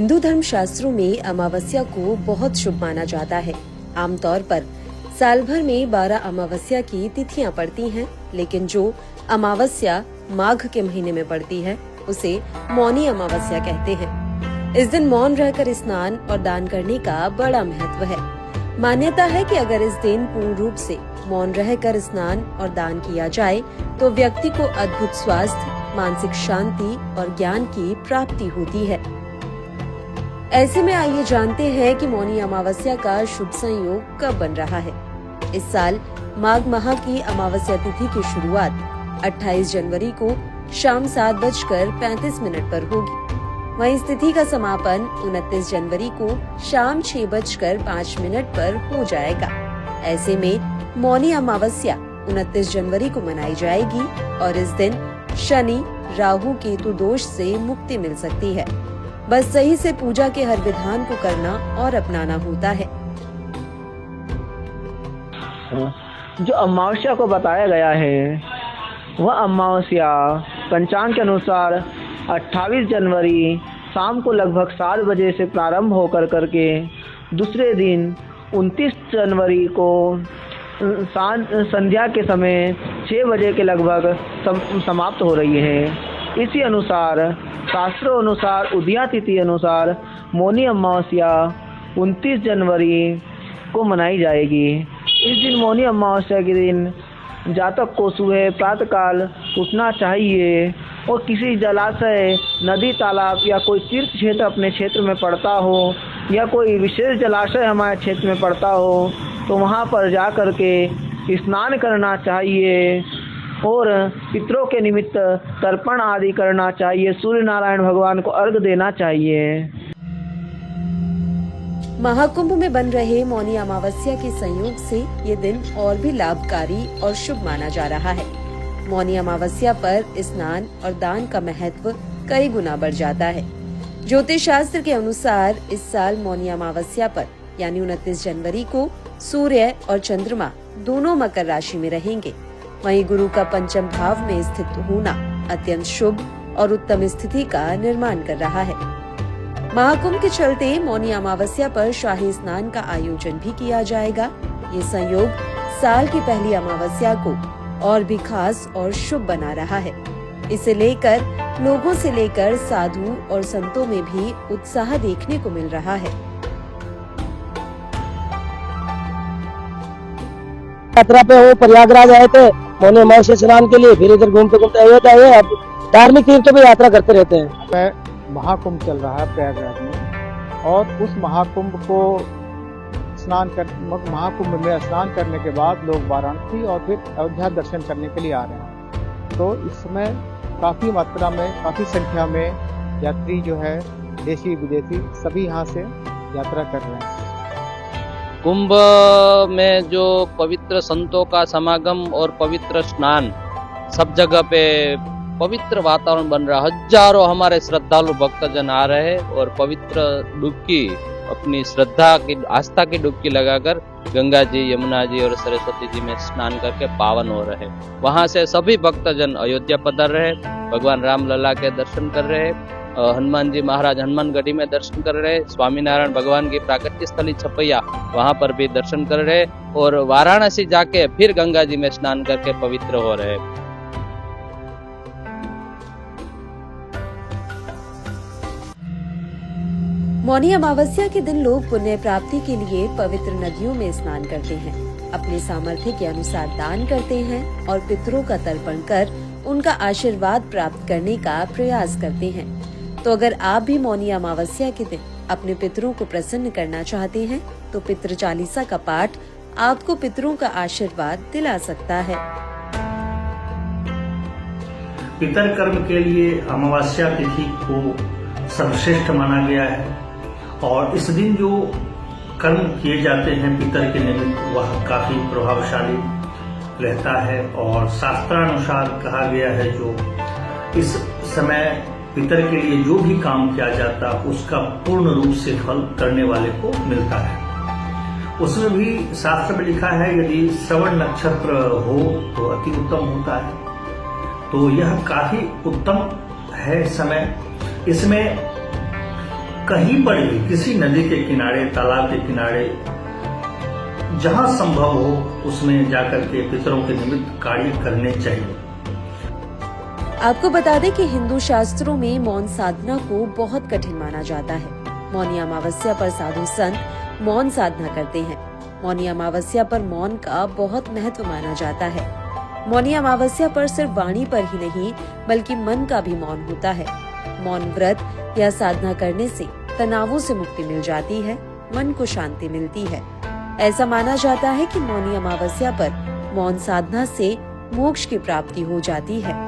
हिंदू धर्म शास्त्रों में अमावस्या को बहुत शुभ माना जाता है। आमतौर पर साल भर में 12 अमावस्या की तिथियां पड़ती हैं, लेकिन जो अमावस्या माघ के महीने में पड़ती है उसे मौनी अमावस्या कहते हैं। इस दिन मौन रहकर स्नान और दान करने का बड़ा महत्व है। मान्यता है कि अगर इस दिन पूर्ण रूप से मौन रहकर स्नान और दान किया जाए तो व्यक्ति को अद्भुत स्वास्थ्य, मानसिक शांति और ज्ञान की प्राप्ति होती है। ऐसे में आइए जानते हैं कि मौनी अमावस्या का शुभ संयोग कब बन रहा है। इस साल माघ माह की अमावस्या तिथि की शुरुआत 28 जनवरी को शाम 7:35 पर होगी। वहीं इस तिथि का समापन 29 जनवरी को शाम 6:05 पर हो जाएगा। ऐसे में मौनी अमावस्या 29 जनवरी को मनाई जाएगी और इस दिन शनि, राहु, केतु दोष से मुक्ति मिल सकती है। बस सही से पूजा के हर विधान को करना और अपनाना होता है। जो अमावस्या को बताया गया है वह अमावस्या पंचांग के अनुसार 28 जनवरी शाम को लगभग 7 बजे से प्रारंभ होकर करके दूसरे दिन 29 जनवरी को संध्या के समय 6 बजे के लगभग समाप्त हो रही है। इसी अनुसार शास्त्रों अनुसार उदया तिथि अनुसार मौनी अमावस्या 29 जनवरी को मनाई जाएगी। इस दिन मौनी अमावस्या के दिन जातक को सुबह प्रातःकाल उठना चाहिए और किसी जलाशय, नदी, तालाब या कोई तीर्थ क्षेत्र अपने क्षेत्र में पड़ता हो या कोई विशेष जलाशय हमारे क्षेत्र में पड़ता हो तो वहाँ पर जा कर के स्नान करना चाहिए और पितरों के निमित्त तर्पण आदि करना चाहिए। सूर्य नारायण भगवान को अर्घ देना चाहिए। महाकुंभ में बन रहे मौनी अमावस्या के संयोग से ये दिन और भी लाभकारी और शुभ माना जा रहा है। मौनी अमावस्या पर स्नान और दान का महत्व कई गुना बढ़ जाता है। ज्योतिष शास्त्र के अनुसार इस साल मौनी अमावस्या पर यानी 29 जनवरी को सूर्य और चंद्रमा दोनों मकर राशि में रहेंगे। वहीं गुरु का पंचम भाव में स्थित होना अत्यंत शुभ और उत्तम स्थिति का निर्माण कर रहा है। महाकुंभ के चलते मौनी अमावस्या पर शाही स्नान का आयोजन भी किया जाएगा। ये संयोग साल की पहली अमावस्या को और भी खास और शुभ बना रहा है। इसे लेकर लोगों से लेकर साधु और संतों में भी उत्साह देखने को मिल रहा है। यात्रा पे वो प्रयागराज आए थे मौनी अमावस्या स्नान के लिए, फिर इधर घूमते घूमते अयोध्या आए। अब धार्मिक तीर्थों पे यात्रा करते रहते हैं। महाकुंभ चल रहा है प्रयागराज में और उस महाकुंभ में स्नान करने के बाद लोग वाराणसी और फिर अयोध्या दर्शन करने के लिए आ रहे हैं। तो इस समय काफी मात्रा में, काफी संख्या में यात्री जो है देशी विदेशी सभी यहाँ से यात्रा कर रहे हैं। कुंभ में जो पवित्र संतों का समागम और पवित्र स्नान, सब जगह पे पवित्र वातावरण बन रहा है। हजारों हमारे श्रद्धालु भक्तजन आ रहे हैं और पवित्र डुबकी, अपनी श्रद्धा की, आस्था की डुबकी लगाकर गंगा जी, यमुना जी और सरस्वती जी में स्नान करके पावन हो रहे हैं। वहां से सभी भक्तजन अयोध्या पधार रहे, भगवान राम लला के दर्शन कर रहे, हनुमान जी महाराज हनुमानगढ़ी में दर्शन कर रहे, स्वामीनारायण भगवान की प्राकट्य स्थली छपैया वहां पर भी दर्शन कर रहे और वाराणसी जाके फिर गंगा जी में स्नान करके पवित्र हो रहे। मौनी अमावस्या के दिन लोग पुण्य प्राप्ति के लिए पवित्र नदियों में स्नान करते हैं, अपने सामर्थ्य के अनुसार दान करते हैं और पितरों का तर्पण कर उनका आशीर्वाद प्राप्त करने का प्रयास करते हैं। तो अगर आप भी मौनी अमावस्या के दिन अपने पितरों को प्रसन्न करना चाहते हैं तो पितृ चालीसा का पाठ आपको पितरों का आशीर्वाद दिला सकता है। पितर कर्म के लिए अमावस्या तिथि को सर्वश्रेष्ठ माना गया है और इस दिन जो कर्म किए जाते हैं पितर के निमित्त वह काफी प्रभावशाली रहता है और शास्त्रानुसार कहा गया है जो इस समय पितर के लिए जो भी काम किया जाता उसका पूर्ण रूप से फल करने वाले को मिलता है। उसमें भी शास्त्र में लिखा है यदि श्रवण नक्षत्र हो तो अति उत्तम होता है। तो यह काफी उत्तम है समय। इसमें कहीं पर भी किसी नदी के किनारे, तालाब के किनारे जहां संभव हो उसमें जाकर के पितरों के निमित्त कार्य करने चाहिए। आपको बता दें कि हिंदू शास्त्रों में मौन साधना को बहुत कठिन माना जाता है। मौनी अमावस्या पर साधु संत मौन साधना करते हैं। मौनी अमावस्या पर मौन का बहुत महत्व माना जाता है। मौनी अमावस्या पर सिर्फ वाणी पर ही नहीं बल्कि मन का भी मौन होता है। मौन व्रत या साधना करने से तनावों से मुक्ति मिल जाती है, मन को शांति मिलती है। ऐसा माना जाता है कि मौनी अमावस्या पर मौन साधना से मोक्ष की प्राप्ति हो जाती है।